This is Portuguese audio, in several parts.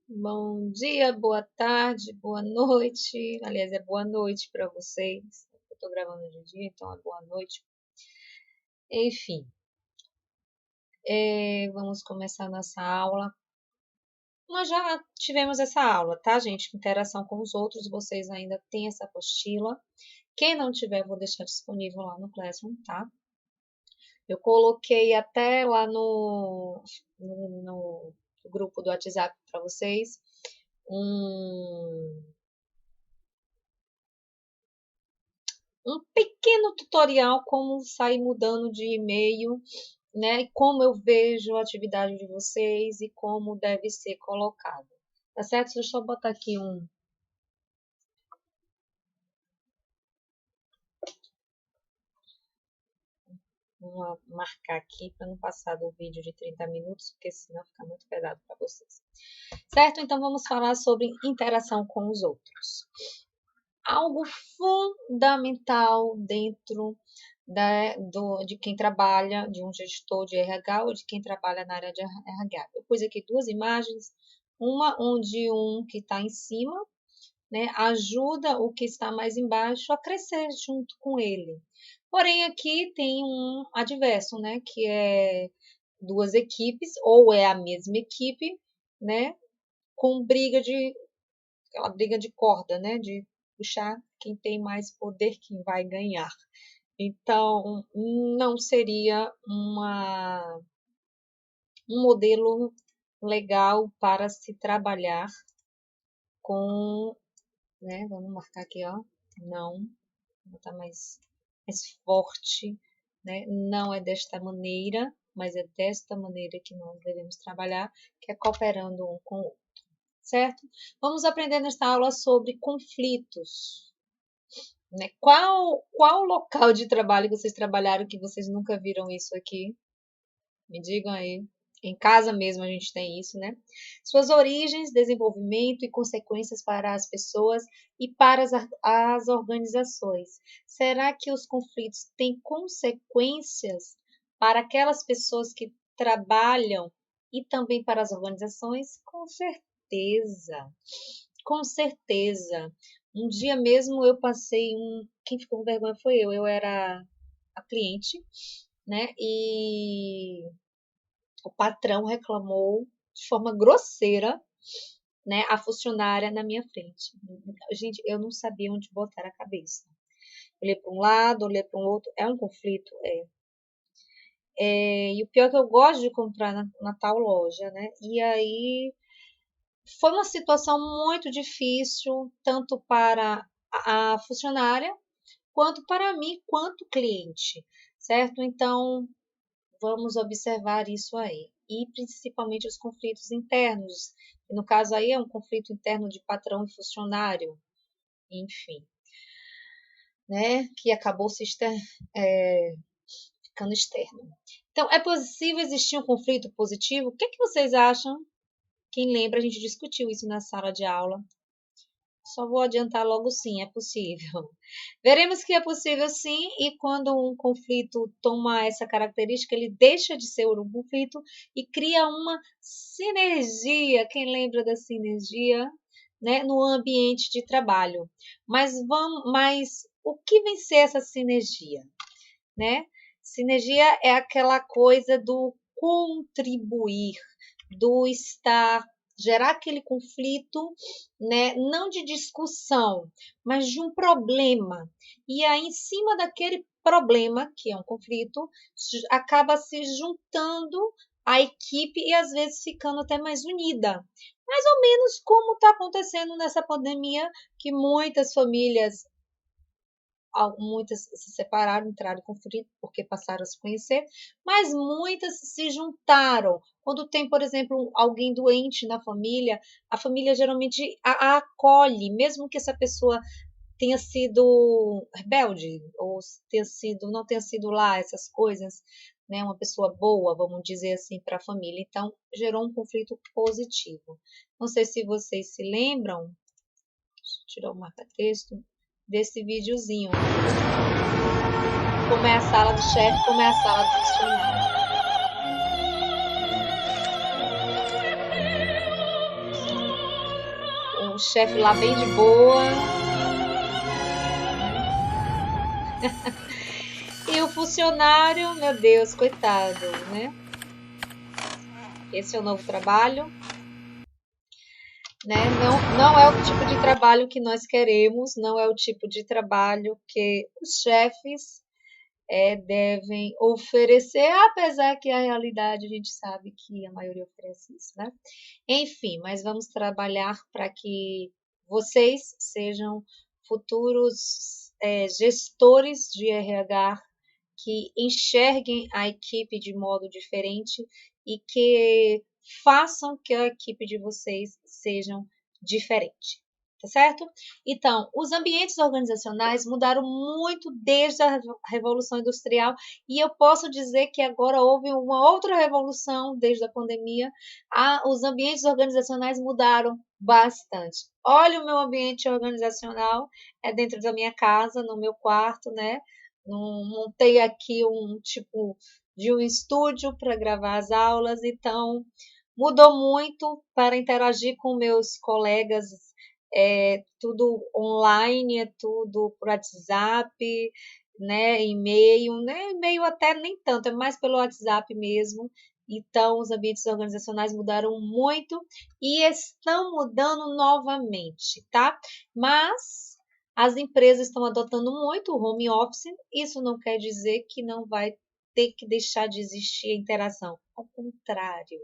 Bom dia, boa tarde, boa noite. Aliás, é boa noite para vocês. Eu tô gravando de dia, então é boa noite. Enfim, vamos começar nossa aula. Nós já tivemos essa aula, tá, gente? Interação com os outros, vocês ainda têm essa apostila. Quem não tiver, vou deixar disponível lá no Classroom, tá? Eu coloquei até lá no grupo do WhatsApp para vocês um pequeno tutorial como sair mudando de e-mail, né? E como eu vejo a atividade de vocês e como deve ser colocado. Tá certo? Deixa eu só botar aqui marcar aqui para não passar do vídeo de 30 minutos, porque senão fica muito pesado para vocês. Certo? Então vamos falar sobre interação com os outros. Algo fundamental dentro de quem trabalha, de um gestor de RH ou de quem trabalha na área de RH. Eu pus aqui duas imagens, uma onde um que está em cima, né, ajuda o que está mais embaixo a crescer junto com ele. Porém, aqui tem um adverso, né, que é duas equipes, ou é a mesma equipe, né, com aquela briga de corda, né, de puxar quem tem mais poder, quem vai ganhar. Então, não seria um modelo legal para se trabalhar com, né? Vamos marcar aqui, ó. Não, botar mais forte, né? Não é desta maneira, mas é desta maneira que nós devemos trabalhar, que é cooperando um com o outro, certo? Vamos aprender nesta aula sobre conflitos. Né? Qual local de trabalho que vocês trabalharam que vocês nunca viram isso aqui? Me digam aí. Em casa mesmo a gente tem isso, né? Suas origens, desenvolvimento e consequências para as pessoas e para as organizações. Será que os conflitos têm consequências para aquelas pessoas que trabalham e também para as organizações? Com certeza. Com certeza. Um dia mesmo eu passei quem ficou com vergonha foi eu. Eu era a cliente, né? E o patrão reclamou de forma grosseira, né, a funcionária na minha frente. Gente, eu não sabia onde botar a cabeça. Olhei para um lado, olhei para o outro. É um conflito? E o pior é que eu gosto de comprar na tal loja, né? E aí foi uma situação muito difícil, tanto para a funcionária, quanto para mim, quanto cliente, certo? Então, vamos observar isso aí. E principalmente os conflitos internos. No caso aí é um conflito interno de patrão e funcionário, enfim, né? Que acabou ficando externo. Então, é possível existir um conflito positivo? O que vocês acham? Quem lembra, a gente discutiu isso na sala de aula. Só vou adiantar logo sim, é possível. Veremos que é possível sim, e quando um conflito toma essa característica, ele deixa de ser um conflito e cria uma sinergia. Quem lembra da sinergia, né, no ambiente de trabalho? Mas o que vem ser essa sinergia, né? Sinergia é aquela coisa do contribuir, do estar, gerar aquele conflito, né, não de discussão, mas de um problema. E aí, em cima daquele problema, que é um conflito, acaba se juntando a equipe e às vezes ficando até mais unida. Mais ou menos como está acontecendo nessa pandemia, que muitas famílias muitas se separaram, entraram em conflito porque passaram a se conhecer, mas muitas se juntaram. Quando tem, por exemplo, alguém doente na família, a família geralmente a acolhe, mesmo que essa pessoa tenha sido rebelde ou não tenha sido lá essas coisas, né, uma pessoa boa, vamos dizer assim, para a família. Então, gerou um conflito positivo. Não sei se vocês se lembram, deixa eu tirar o marca-texto, desse videozinho. Como é a sala do chefe, como é a sala do funcionário. o chefe lá bem de boa. E o funcionário, meu Deus, coitado, né? Esse é o novo trabalho, né? Não é o tipo de trabalho que nós queremos, não é o tipo de trabalho que os chefes devem oferecer, apesar que a realidade a gente sabe que a maioria oferece isso, né? Enfim, mas vamos trabalhar para que vocês sejam futuros gestores de RH que enxerguem a equipe de modo diferente e que façam que a equipe de vocês sejam diferente, tá certo? Então, os ambientes organizacionais mudaram muito desde a Revolução Industrial e eu posso dizer que agora houve uma outra revolução desde a pandemia. Os ambientes organizacionais mudaram bastante. Olha o meu ambiente organizacional, é dentro da minha casa, no meu quarto, né? Montei aqui um tipo de um estúdio para gravar as aulas, então mudou muito para interagir com meus colegas, tudo online, é tudo por WhatsApp, né, e-mail, né, e-mail até nem tanto, é mais pelo WhatsApp mesmo. Então, os ambientes organizacionais mudaram muito e estão mudando novamente, tá? Mas as empresas estão adotando muito o home office, isso não quer dizer que não vai ter que deixar de existir a interação. Ao contrário,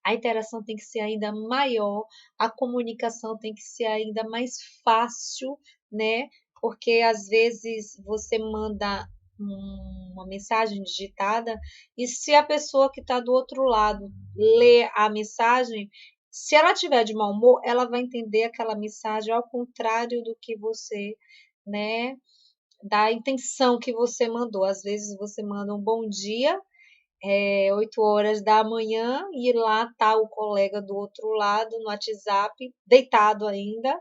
a interação tem que ser ainda maior, a comunicação tem que ser ainda mais fácil, né? Porque às vezes você manda uma mensagem digitada e se a pessoa que está do outro lado lê a mensagem, se ela tiver de mau humor, ela vai entender aquela mensagem ao contrário do que você, né, da intenção que você mandou. Às vezes você manda um bom dia, 8 horas da manhã, e lá tá o colega do outro lado no WhatsApp, deitado ainda,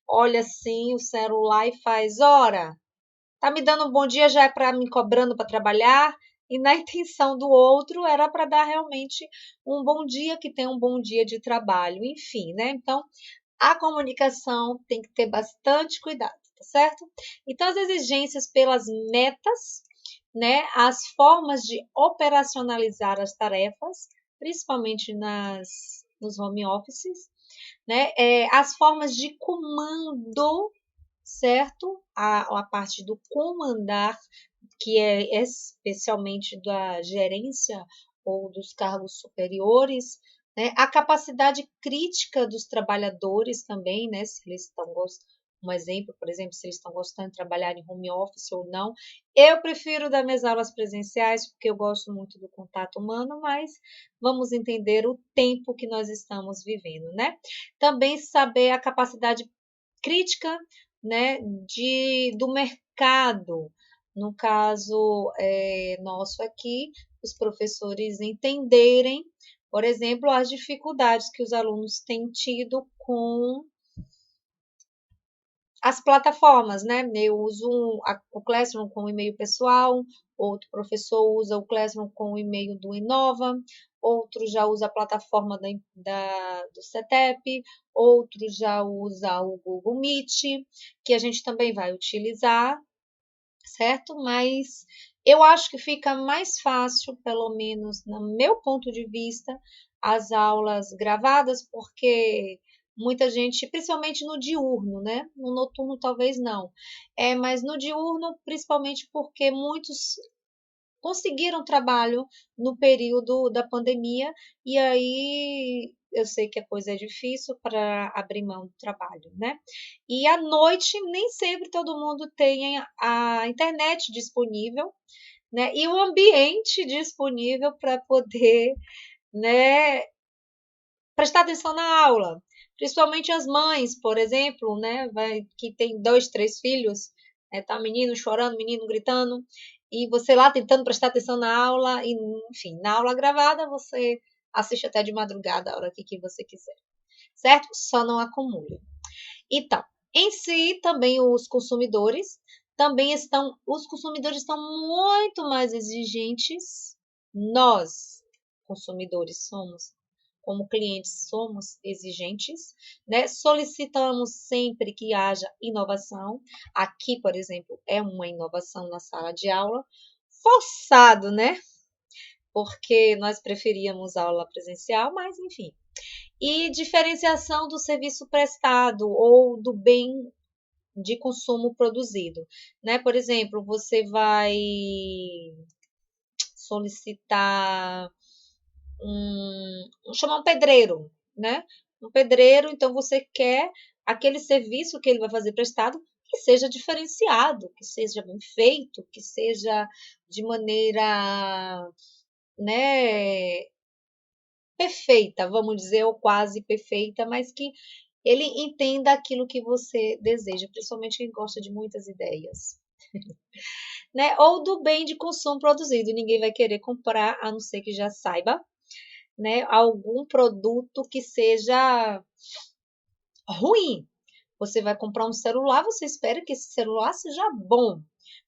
olha assim o celular e faz: ora, tá me dando um bom dia, já é para me cobrando para trabalhar, e na intenção do outro era para dar realmente um bom dia, que tem um bom dia de trabalho, enfim, né? Então, a comunicação tem que ter bastante cuidado, tá certo? Então, as exigências pelas metas, né, as formas de operacionalizar as tarefas, principalmente nos home offices, né, as formas de comando, certo? A parte do comandar, que é especialmente da gerência ou dos cargos superiores, né? A capacidade crítica dos trabalhadores também, né? Se eles estão um exemplo, por exemplo, se eles estão gostando de trabalhar em home office ou não. Eu prefiro dar minhas aulas presenciais porque eu gosto muito do contato humano, mas vamos entender o tempo que nós estamos vivendo, né? Também saber a capacidade crítica, né, do mercado. No caso nosso aqui, os professores entenderem, por exemplo, as dificuldades que os alunos têm tido com as plataformas, né? Eu uso o Classroom com o e-mail pessoal, outro professor usa o Classroom com o e-mail do Inova, outro já usa a plataforma do CETEP, outro já usa o Google Meet, que a gente também vai utilizar, certo? Mas eu acho que fica mais fácil, pelo menos no meu ponto de vista, as aulas gravadas, porque muita gente, principalmente no diurno, né? No noturno talvez não. Mas no diurno, principalmente porque muitos conseguiram trabalho no período da pandemia, e aí eu sei que a coisa é difícil para abrir mão do trabalho, né? E à noite nem sempre todo mundo tem a internet disponível, né? E o ambiente disponível para poder, né, prestar atenção na aula. Principalmente as mães, por exemplo, né, que tem 2, 3 filhos, tá menino chorando, menino gritando, e você lá tentando prestar atenção na aula, e, enfim, na aula gravada você assiste até de madrugada, a hora que você quiser, certo? Só não acumule. Então, em si, também os consumidores estão muito mais exigentes, nós, consumidores, somos como clientes, somos exigentes, né? Solicitamos sempre que haja inovação. Aqui, por exemplo, é uma inovação na sala de aula, forçado, né? Porque nós preferíamos aula presencial, mas enfim. E diferenciação do serviço prestado ou do bem de consumo produzido, né? Por exemplo, você vai solicitar chamar um pedreiro, né? Um pedreiro, então você quer aquele serviço que ele vai fazer prestado que seja diferenciado, que seja bem feito, que seja de maneira, né, perfeita, vamos dizer, ou quase perfeita, mas que ele entenda aquilo que você deseja, principalmente quem gosta de muitas ideias, né? Ou do bem de consumo produzido, ninguém vai querer comprar, a não ser que já saiba, né, algum produto que seja ruim. Você vai comprar um celular, você espera que esse celular seja bom.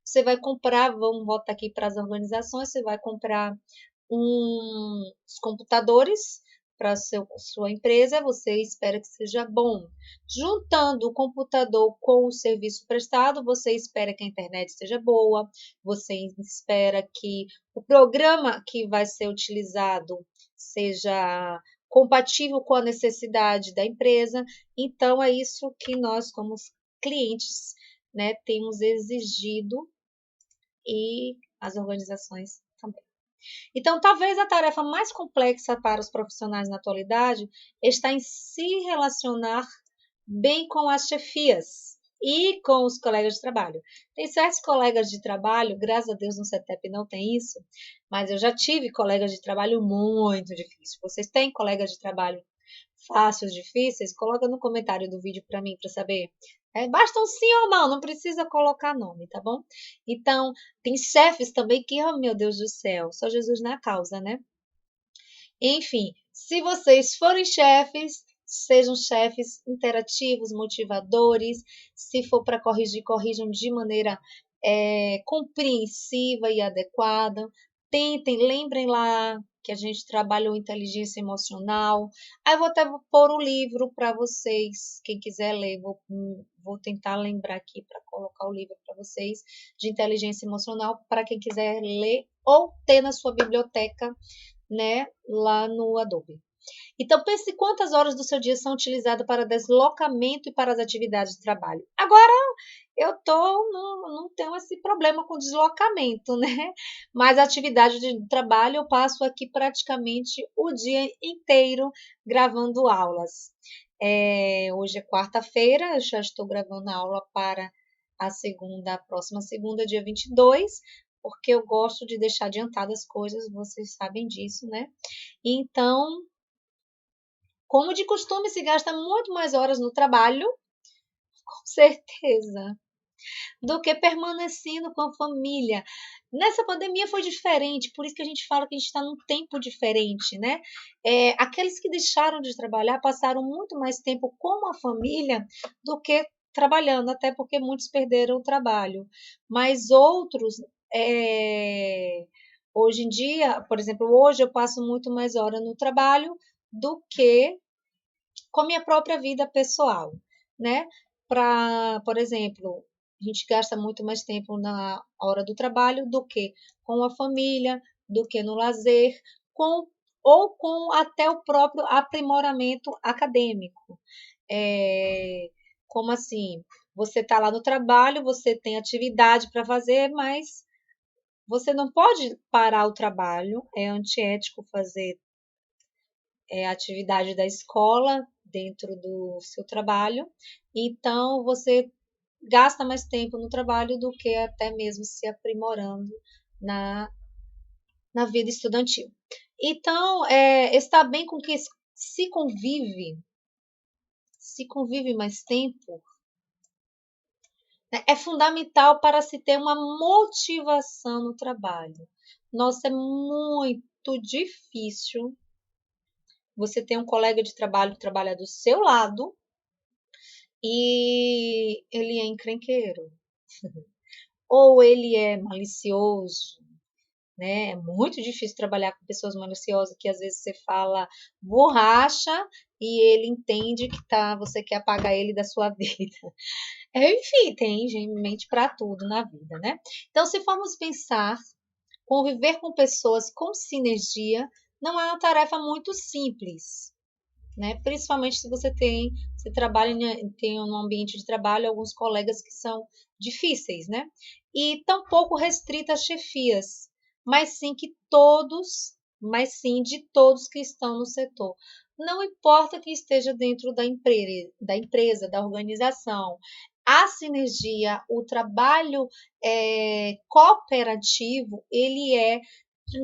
Você vai comprar, vamos voltar aqui para as organizações, você vai comprar uns computadores para sua empresa, você espera que seja bom. Juntando o computador com o serviço prestado, você espera que a internet seja boa, você espera que o programa que vai ser utilizado seja compatível com a necessidade da empresa. Então, é isso que nós, como clientes, né, temos exigido e as organizações também. Então, talvez a tarefa mais complexa para os profissionais na atualidade está em se relacionar bem com as chefias e com os colegas de trabalho. Tem certos colegas de trabalho, graças a Deus no CETEP não tem isso, mas eu já tive colegas de trabalho muito difíceis. Vocês têm colegas de trabalho fáceis, difíceis? Coloca no comentário do vídeo para mim, para saber. Basta um sim ou não, não precisa colocar nome, tá bom? Então, tem chefes também que, oh meu Deus do céu, só Jesus na causa, né? Enfim, se vocês forem chefes, sejam chefes interativos, motivadores. Se for para corrigir, corrijam de maneira compreensiva e adequada. Tentem, lembrem lá que a gente trabalhou inteligência emocional. Aí eu vou até pôr o livro para vocês, quem quiser ler, vou tentar lembrar aqui para colocar o livro para vocês de inteligência emocional, para quem quiser ler ou ter na sua biblioteca, né, lá no Adobe. Então, pense quantas horas do seu dia são utilizadas para deslocamento e para as atividades de trabalho. Agora, não tenho esse problema com deslocamento, né? Mas a atividade de trabalho eu passo aqui praticamente o dia inteiro gravando aulas. Hoje é quarta-feira, eu já estou gravando a aula para a próxima segunda, dia 22, porque eu gosto de deixar adiantadas as coisas, vocês sabem disso, né? Então, como de costume, se gasta muito mais horas no trabalho, com certeza, do que permanecendo com a família. Nessa pandemia foi diferente, por isso que a gente fala que a gente está num tempo diferente, né? Aqueles que deixaram de trabalhar passaram muito mais tempo com a família do que trabalhando, até porque muitos perderam o trabalho. Mas outros, hoje em dia, por exemplo, hoje eu passo muito mais horas no trabalho do que com a minha própria vida pessoal, né? Por exemplo, a gente gasta muito mais tempo na hora do trabalho do que com a família, do que no lazer, ou com até o próprio aprimoramento acadêmico. Como assim? Você está lá no trabalho, você tem atividade para fazer, mas você não pode parar o trabalho, é antiético fazer atividade da escola dentro do seu trabalho, então você gasta mais tempo no trabalho do que até mesmo se aprimorando na vida estudantil. Então, estar bem com que se convive mais tempo, né, é fundamental para se ter uma motivação no trabalho. Nossa, é muito difícil você ter um colega de trabalho que trabalha do seu lado e ele é encrenqueiro, ou ele é malicioso, né? É muito difícil trabalhar com pessoas maliciosa que às vezes você fala borracha e ele entende que você quer apagar ele da sua vida. Enfim, tem gente para tudo na vida, né? Então, se formos pensar, conviver com pessoas com sinergia não é uma tarefa muito simples, né? Principalmente se você trabalha tem no ambiente de trabalho alguns colegas que são difíceis, né? E tampouco restrita às chefias, mas sim de todos que estão no setor. Não importa que esteja dentro da empresa, da organização, a sinergia, o trabalho cooperativo, ele é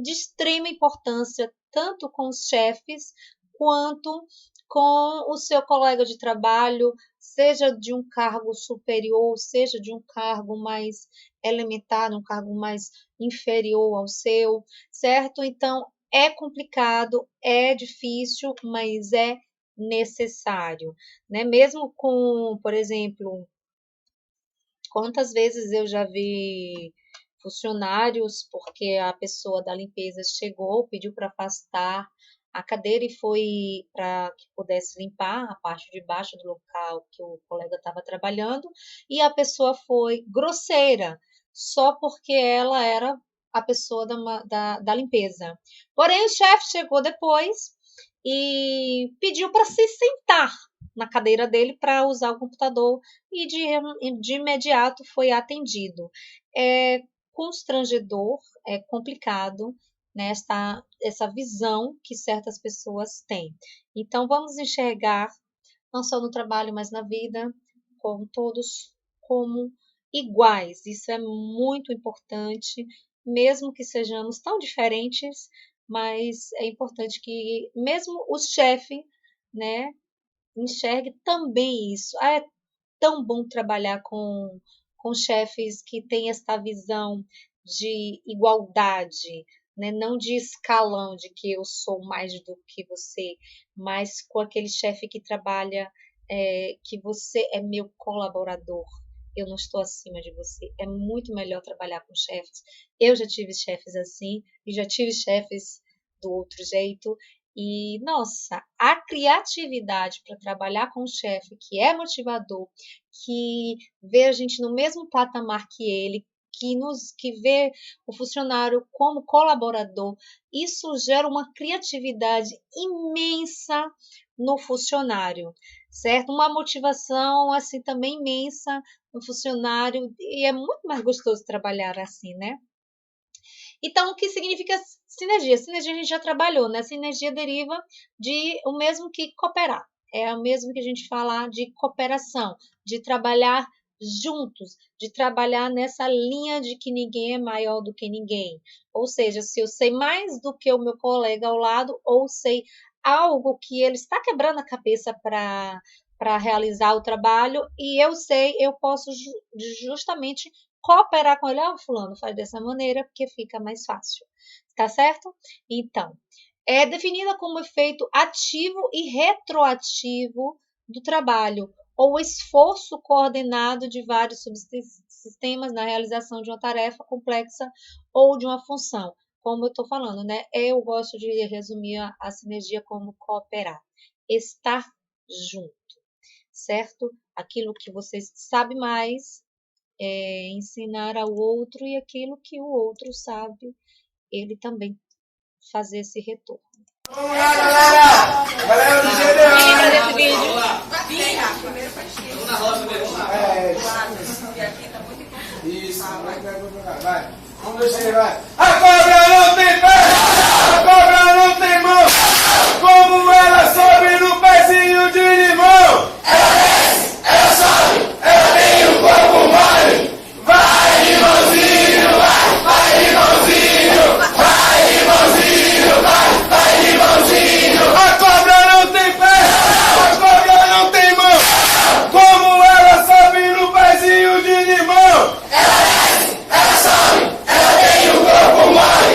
de extrema importância, tanto com os chefes, quanto com o seu colega de trabalho, seja de um cargo superior, seja de um cargo mais elementar, um cargo mais inferior ao seu, certo? Então, é complicado, é difícil, mas é necessário, né? Mesmo com, por exemplo, quantas vezes eu já vi funcionários, porque a pessoa da limpeza chegou, pediu para afastar a cadeira e foi para que pudesse limpar a parte de baixo do local que o colega estava trabalhando, e a pessoa foi grosseira, só porque ela era a pessoa da limpeza. Porém, o chefe chegou depois e pediu para se sentar na cadeira dele para usar o computador e de imediato foi atendido. É constrangedor, é complicado, né, essa visão que certas pessoas têm. Então, vamos enxergar, não só no trabalho, mas na vida, como todos como iguais. Isso é muito importante, mesmo que sejamos tão diferentes, mas é importante que mesmo o chefe, né, enxergue também isso. É tão bom trabalhar com chefes que têm essa visão de igualdade, né? Não de escalão, de que eu sou mais do que você, mas com aquele chefe que trabalha, que você é meu colaborador, eu não estou acima de você. É muito melhor trabalhar com chefes. Eu já tive chefes assim e já tive chefes do outro jeito. E, nossa, a criatividade para trabalhar com um chefe que é motivador, que vê a gente no mesmo patamar que ele, que vê o funcionário como colaborador, isso gera uma criatividade imensa no funcionário, certo? Uma motivação assim também imensa no funcionário e é muito mais gostoso trabalhar assim, né? Então, o que significa sinergia? Sinergia a gente já trabalhou, né? Sinergia deriva de o mesmo que cooperar. É o mesmo que a gente fala de cooperação, de trabalhar juntos, de trabalhar nessa linha de que ninguém é maior do que ninguém. Ou seja, se eu sei mais do que o meu colega ao lado, ou sei algo que ele está quebrando a cabeça para realizar o trabalho, e eu sei, eu posso justamente cooperar com ele, fulano, faz dessa maneira porque fica mais fácil, tá certo? Então, é definida como efeito ativo e retroativo do trabalho, ou esforço coordenado de vários subsistemas na realização de uma tarefa complexa ou de uma função. Como eu estou falando, né? Eu gosto de resumir a sinergia como cooperar, estar junto, certo? Aquilo que você sabe mais, ensinar ao outro e aquilo que o outro sabe, ele também fazer esse retorno. Vamos lá, galera! Galera do GDA! Quem lembra desse vídeo? Vamos na roça mesmo. Isso, vai. Vamos descer, vai. A cobra não tem pé! A cobra não tem mão! Como ela sobe no pezinho de limão! Ela desce, ela sobe, ela tem um corpo mole! Vai, irmãozinho, vai! Vai, irmãozinho! Vai, irmãozinho! Vai, vai, irmãozinho! A cobra não tem pé! A cobra não tem mão! Como ela sobe no pezinho de limão! Ela desce, ela sobe, ela tem um corpo mole!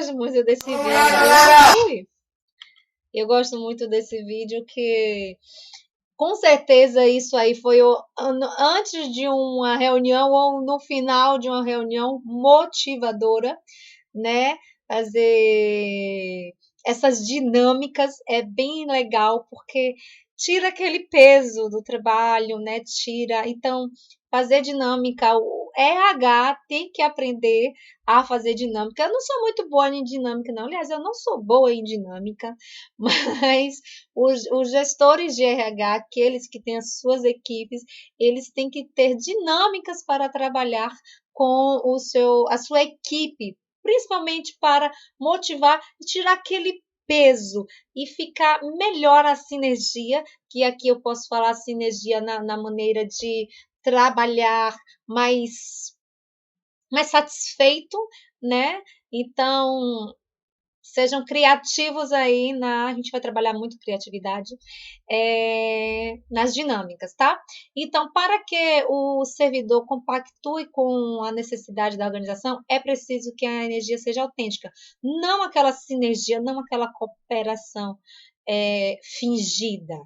gosto muito desse Vamos vídeo. lá, galera! Ui, eu gosto muito desse vídeo que com certeza isso aí foi antes de uma reunião ou no final de uma reunião motivadora, né? Fazer essas dinâmicas é bem legal porque tira aquele peso do trabalho, né? Tira. Então, fazer dinâmica, o RH tem que aprender a fazer dinâmica. Eu não sou muito boa em dinâmica, não. Aliás, eu não sou boa em dinâmica, mas os gestores de RH, aqueles que têm as suas equipes, eles têm que ter dinâmicas para trabalhar com a sua equipe, principalmente para motivar e tirar aquele peso e ficar melhor a sinergia, que aqui eu posso falar sinergia na maneira de trabalhar mais satisfeito, né? Então, sejam criativos aí a gente vai trabalhar muito criatividade nas dinâmicas, tá? Então, para que o servidor compactue com a necessidade da organização, é preciso que a energia seja autêntica, não aquela sinergia, não aquela cooperação fingida,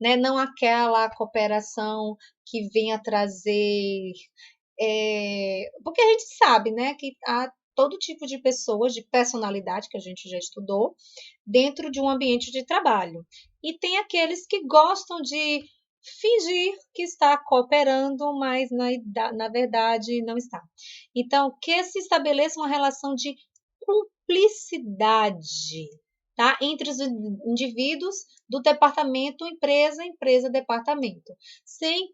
né? Não aquela cooperação que venha trazer porque a gente sabe, né, que há todo tipo de pessoas, de personalidade, que a gente já estudou, dentro de um ambiente de trabalho. E tem aqueles que gostam de fingir que está cooperando, mas na verdade não está. Então, que se estabeleça uma relação de cumplicidade, tá? Entre os indivíduos do departamento empresa, empresa, departamento, sem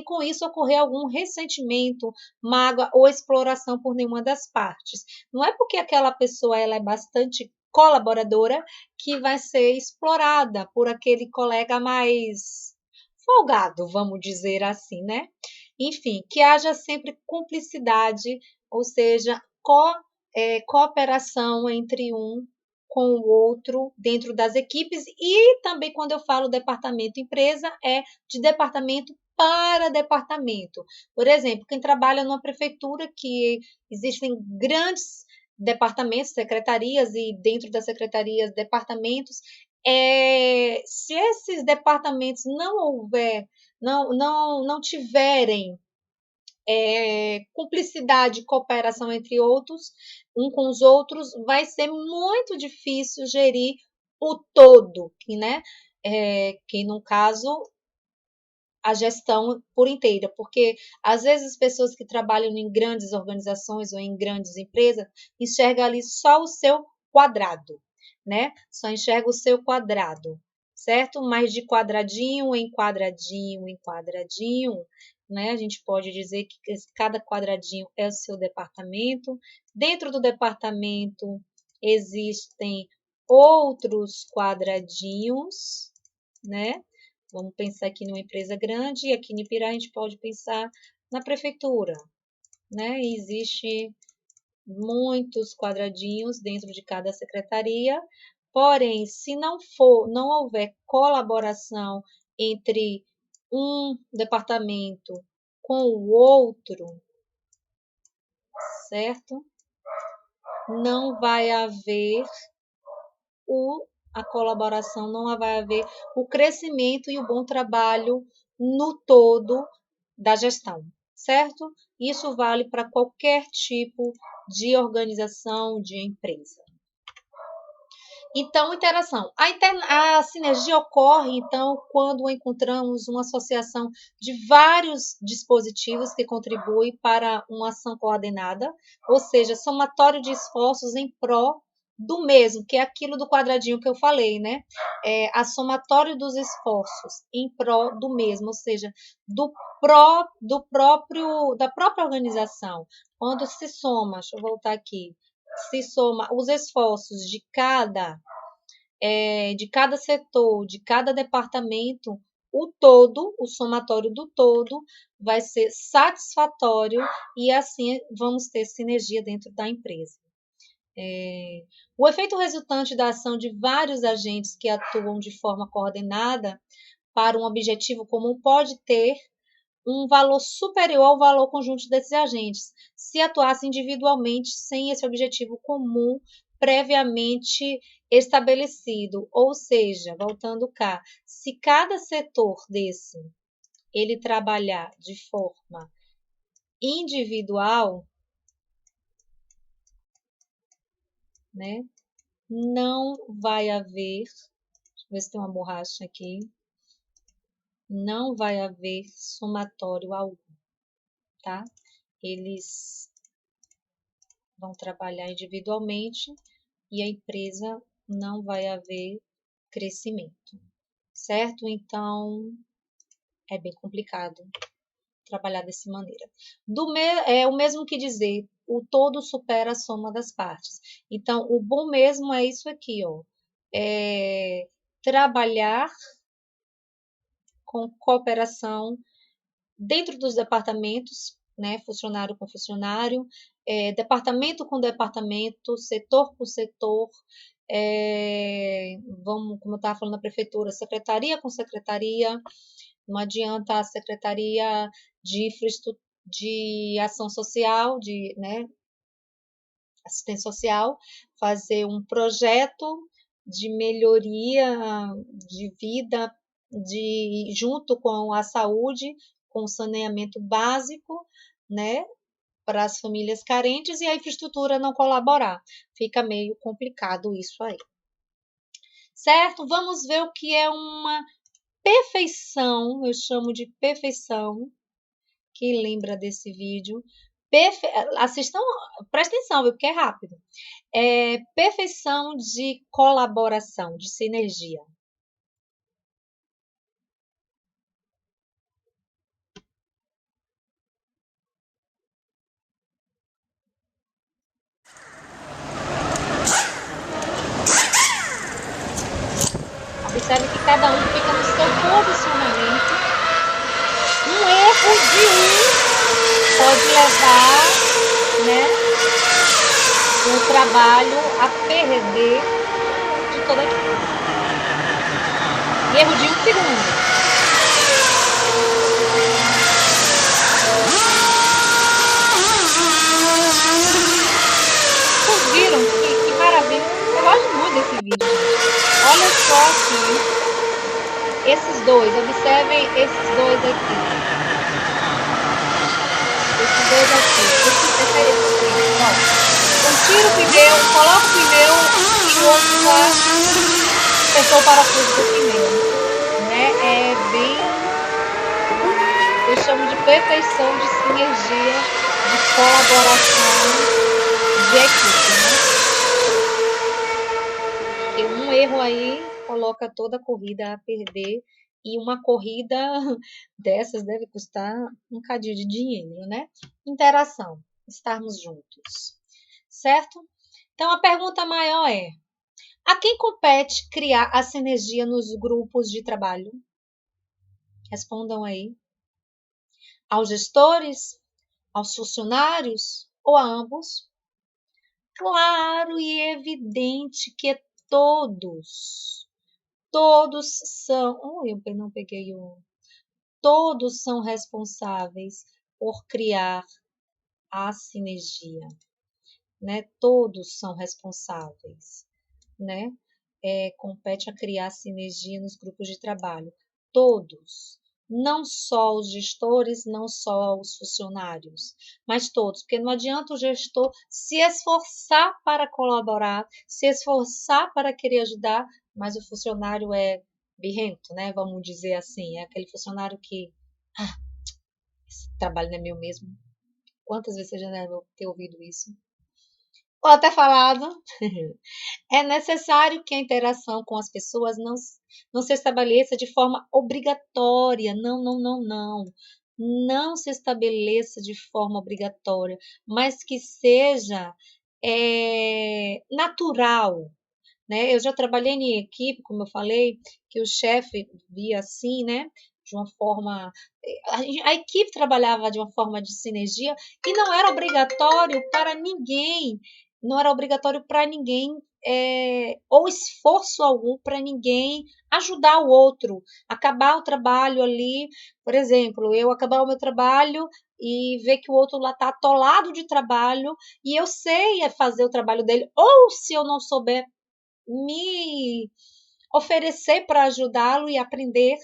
com isso ocorrer algum ressentimento, mágoa ou exploração por nenhuma das partes. Não é porque aquela pessoa ela é bastante colaboradora que vai ser explorada por aquele colega mais folgado, vamos dizer assim, né? Enfim, que haja sempre cumplicidade, ou seja, cooperação entre um com o outro dentro das equipes e também quando eu falo departamento empresa é de departamento para departamento. Por exemplo, quem trabalha numa prefeitura que existem grandes departamentos, secretarias e dentro das secretarias departamentos, se esses departamentos não tiverem cumplicidade e cooperação entre outros, um com os outros, vai ser muito difícil gerir o todo, né? Que no caso a gestão por inteira, porque às vezes as pessoas que trabalham em grandes organizações ou em grandes empresas enxergam ali só o seu quadrado, né? Só enxerga o seu quadrado, certo? Mas de quadradinho em quadradinho em quadradinho, né? A gente pode dizer que cada quadradinho é o seu departamento. Dentro do departamento existem outros quadradinhos, né? Vamos pensar aqui numa empresa grande e aqui em Ipirá a gente pode pensar na prefeitura, né? E existe muitos quadradinhos dentro de cada secretaria, porém, se não houver colaboração entre um departamento com o outro, certo? Não vai haver a colaboração, não vai haver o crescimento e o bom trabalho no todo da gestão, certo? Isso vale para qualquer tipo de organização, de empresa. Então, interação. A sinergia ocorre, então, quando encontramos uma associação de vários dispositivos que contribuem para uma ação coordenada, ou seja, somatório de esforços em prol do mesmo, que é aquilo do quadradinho que eu falei, né? A somatório dos esforços em prol do mesmo, ou seja, da própria organização. Quando se soma, deixa eu voltar aqui, se soma os esforços de cada setor, de cada departamento, o somatório do todo vai ser satisfatório e assim vamos ter sinergia dentro da empresa. O efeito resultante da ação de vários agentes que atuam de forma coordenada para um objetivo comum pode ter um valor superior ao valor conjunto desses agentes, se atuasse individualmente sem esse objetivo comum previamente estabelecido. Ou seja, voltando cá, se cada setor desse ele trabalhar de forma individual, né, não vai haver, deixa eu ver se tem uma borracha aqui, não vai haver somatório algum, tá? Eles vão trabalhar individualmente e a empresa não vai haver crescimento, certo? Então, é bem complicado trabalhar dessa maneira. É o mesmo que dizer, o todo supera a soma das partes. Então, o bom mesmo é isso aqui, ó. É trabalhar com cooperação dentro dos departamentos, né? Funcionário com funcionário, departamento com departamento, setor com setor, como eu estava falando na prefeitura, secretaria com secretaria. Não adianta a secretaria de ação social, né, assistência social, fazer um projeto de melhoria de vida junto com a saúde, com o saneamento básico, né, para as famílias carentes, e a infraestrutura não colaborar. Fica meio complicado isso aí. Certo? Vamos ver o que é uma perfeição, eu chamo de perfeição. Quem lembra desse vídeo? Assistam, presta atenção, viu, porque é rápido. Perfeição de colaboração, de sinergia. Observe que cada um fica no seu posicionamento. Um erro de um pode levar, né, o trabalho a perder de toda a equipe. Erro de um segundo. Vocês viram que maravilha? Eu gosto muito desse vídeo, gente. Olha só aqui. Esses dois, observem esses dois aqui. Esses dois aqui. Esse aqui, ó. Tira o pneu, coloca o pneu e o outro já apertou o parafuso do pneu. Né? É bem, eu chamo de perfeição de sinergia, de colaboração de equipe, né? Porque um erro aí coloca toda a corrida a perder, e uma corrida dessas deve custar um cadinho de dinheiro, né? Interação, estarmos juntos, certo? Então, a pergunta maior é: a quem compete criar a sinergia nos grupos de trabalho? Respondam aí. Aos gestores? Aos funcionários? Ou a ambos? Claro e evidente que todos são... eu não peguei o... Todos são responsáveis por criar a sinergia, né? Todos são responsáveis, né? Compete a criar sinergia nos grupos de trabalho. Todos. Não só os gestores, não só os funcionários, mas todos. Porque não adianta o gestor se esforçar para colaborar, se esforçar para querer ajudar, mas o funcionário é birrento, né? Vamos dizer assim. É aquele funcionário que... esse trabalho não é meu mesmo. Quantas vezes você já deve ter ouvido isso? Ou até falado. É necessário que a interação com as pessoas não se estabeleça de forma obrigatória. Não, não, não, não. Não se estabeleça de forma obrigatória, mas que seja natural, né? Eu já trabalhei em equipe, como eu falei, que o chefe via assim, né? De uma forma... A equipe trabalhava de uma forma de sinergia e não era obrigatório para ninguém não era obrigatório para ninguém, ou esforço algum para ninguém ajudar o outro, acabar o trabalho ali, por exemplo, eu acabar o meu trabalho e ver que o outro lá está atolado de trabalho e eu sei fazer o trabalho dele, ou se eu não souber me oferecer para ajudá-lo e aprender,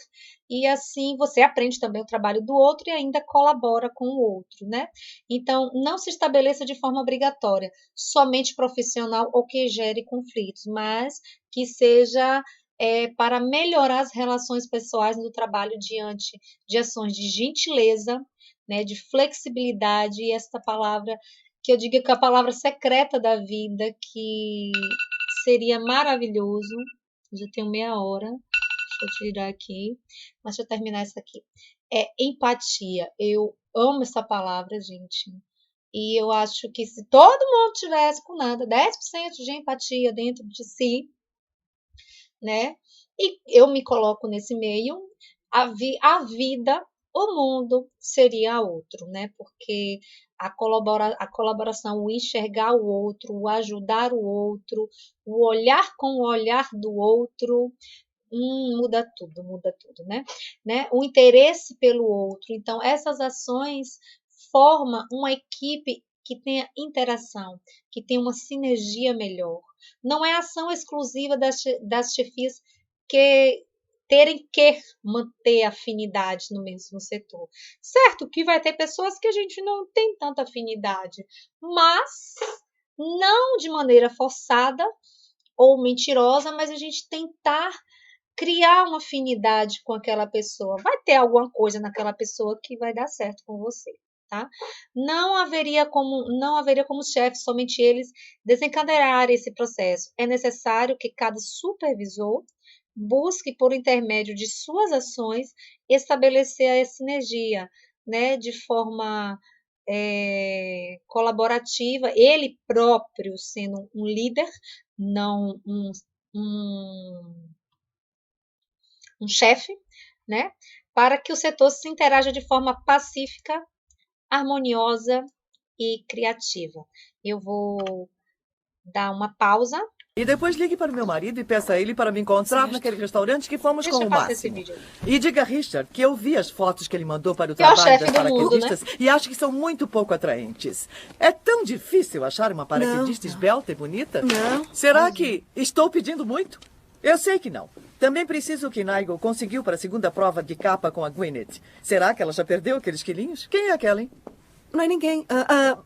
e assim você aprende também o trabalho do outro e ainda colabora com o outro, né? Então, não se estabeleça de forma obrigatória, somente profissional ou que gere conflitos, mas que seja para melhorar as relações pessoais no trabalho diante de ações de gentileza, né, de flexibilidade, e esta palavra que eu digo que é a palavra secreta da vida, que seria maravilhoso. Já tenho meia hora. Deixa eu tirar aqui. Mas deixa eu terminar essa aqui. É empatia. Eu amo essa palavra, gente. E eu acho que se todo mundo tivesse com nada, 10% de empatia dentro de si, né? E eu me coloco nesse meio, a vida, o mundo seria outro, né? Porque a colaboração, o enxergar o outro, o ajudar o outro, o olhar com o olhar do outro, muda tudo, né? O interesse pelo outro. Então, essas ações formam uma equipe que tenha interação, que tenha uma sinergia melhor. Não é ação exclusiva das chefias que terem que manter afinidade no mesmo setor. Certo que vai ter pessoas que a gente não tem tanta afinidade, mas não de maneira forçada ou mentirosa, mas a gente tentar criar uma afinidade com aquela pessoa. Vai ter alguma coisa naquela pessoa que vai dar certo com você, tá? Não haveria como os chefes, somente eles, desencadear esse processo. É necessário que cada supervisor busque, por intermédio de suas ações, estabelecer a sinergia, né, de forma colaborativa, ele próprio sendo um líder, não um chefe, né? Para que o setor se interaja de forma pacífica, harmoniosa e criativa. Eu vou dar uma pausa. E depois ligue para o meu marido e peça a ele para me encontrar naquele restaurante que fomos Deixa com eu o fazer esse Máximo. vídeo. E diga a Richard que eu vi as fotos que ele mandou para o Que é o trabalho chefe das do mundo, paraquedistas e acho que são muito pouco atraentes. É tão difícil achar uma paraquedista esbelta e bonita? Não. Será que estou pedindo muito? Eu sei que não. Também preciso que Nigel conseguiu para a segunda prova de capa com a Gwyneth. Será que ela já perdeu aqueles quilinhos? Quem é aquela, hein? Não é ninguém.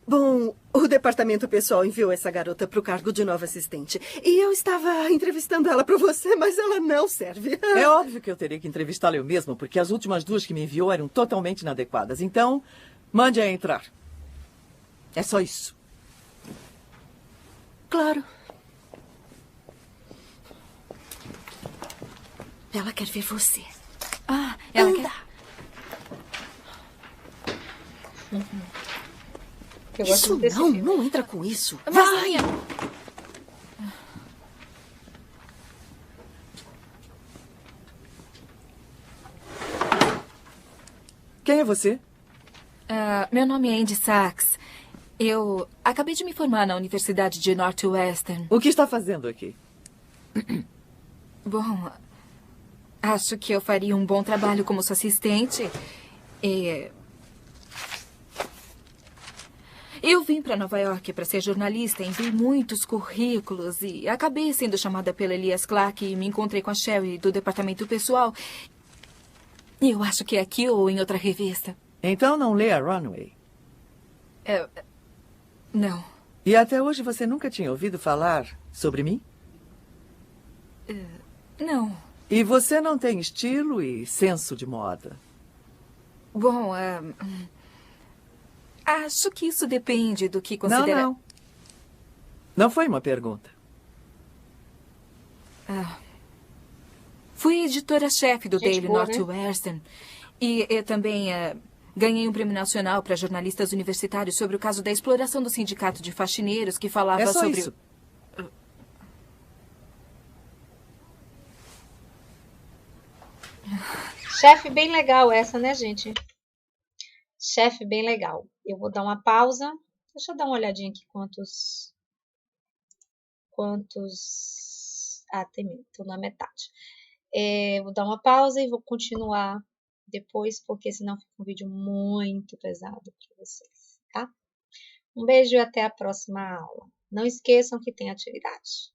Bom, o departamento pessoal enviou essa garota para o cargo de nova assistente. E eu estava entrevistando ela para você, mas ela não serve. É óbvio que eu teria que entrevistá-la eu mesmo, porque as últimas duas que me enviou eram totalmente inadequadas. Então, mande-a entrar. É só isso. Claro. Ela quer ver você. Ela Anda. quer... Eu gosto Isso muito desse não, filme. não entra com isso. Mas, Vai! Quem é você? meu nome é Andy Sachs. Eu acabei de me formar na Universidade de Northwestern. O que está fazendo aqui? Bom, acho que eu faria um bom trabalho como sua assistente. Eu vim para Nova York para ser jornalista, enviei muitos currículos e acabei sendo chamada pela Elias Clark e me encontrei com a Sherry do departamento pessoal. Eu acho que é aqui ou em outra revista. Então não lê a Runway. Não. E até hoje você nunca tinha ouvido falar sobre mim? Não. E você não tem estilo e senso de moda? Bom, acho que isso depende do que considera... Não. Não foi uma pergunta. Fui editora-chefe do Gente Daily boa, né? Northwestern. E eu também ganhei um prêmio nacional para jornalistas universitários sobre o caso da exploração do sindicato de faxineiros que falava É só sobre... isso. Chefe bem legal essa, né, gente? Chefe bem legal. Eu vou dar uma pausa. Deixa eu dar uma olhadinha aqui quantos quantos... Ah, terminei, tô na metade. Vou dar uma pausa e vou continuar depois, porque senão fica um vídeo muito pesado para vocês, tá? Um beijo e até a próxima aula. Não esqueçam que tem atividade.